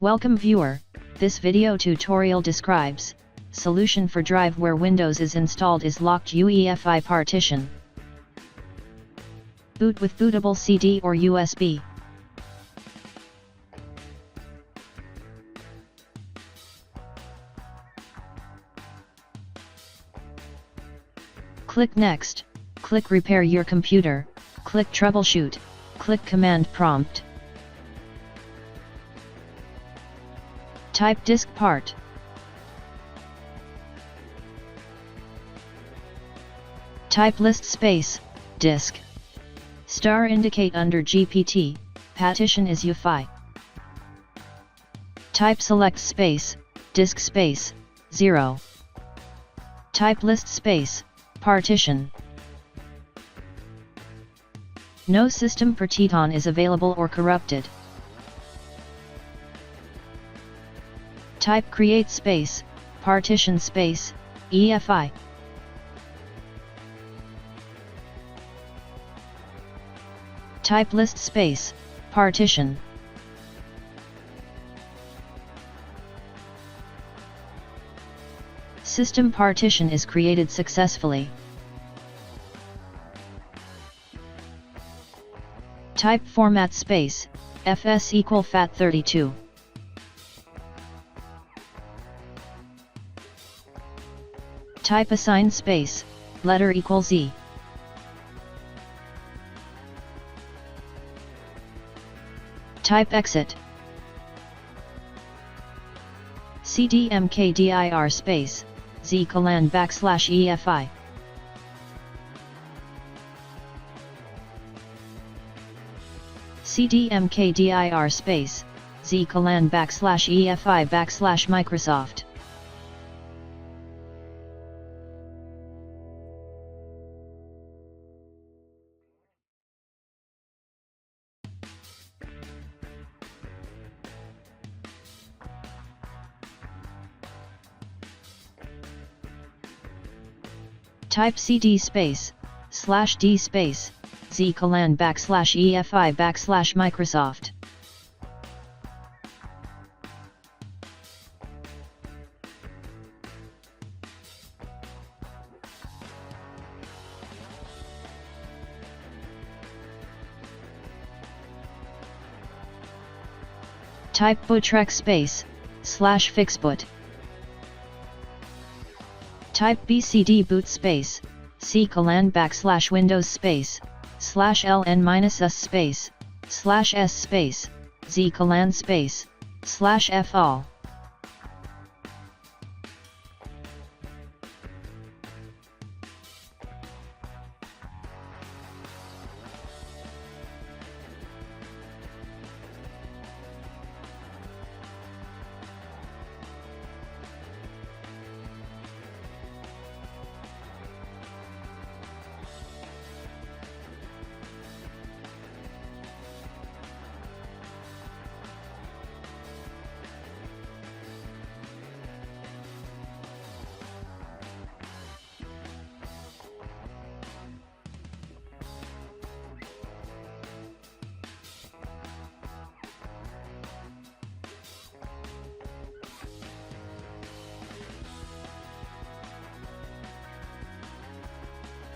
Welcome viewer, this video tutorial describes solution for drive where Windows is installed is locked UEFI partition. Boot with bootable CD or USB. Click Next, click Repair your computer, click Troubleshoot, click Command Prompt. Type DiskPart. Type list space, disk. Star indicate under GPT, partition is UEFI. Type select space, disk space, 0. Type list space, partition. No system partition is available or corrupted. Type create space, partition space, EFI. Type list space, partition. System partition is created successfully. Type format space, fs equal FAT32. Type assign space, letter equal Z. Type exit. cdmkdir space, Z colon backslash EFI. cdmkdir space, Z colon backslash EFI backslash Microsoft. Type cd space, /d space, Z colon backslash EFI backslash Microsoft. Type bootrec space, /fixboot. Type bcd boot space, C colon backslash Windows space, /ln-s space, /s space, Z colon space, /f all.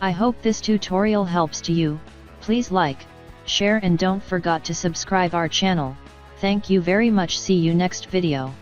I hope this tutorial helps to you. Please like, share and don't forget to subscribe our channel. Thank you very much. See you next video.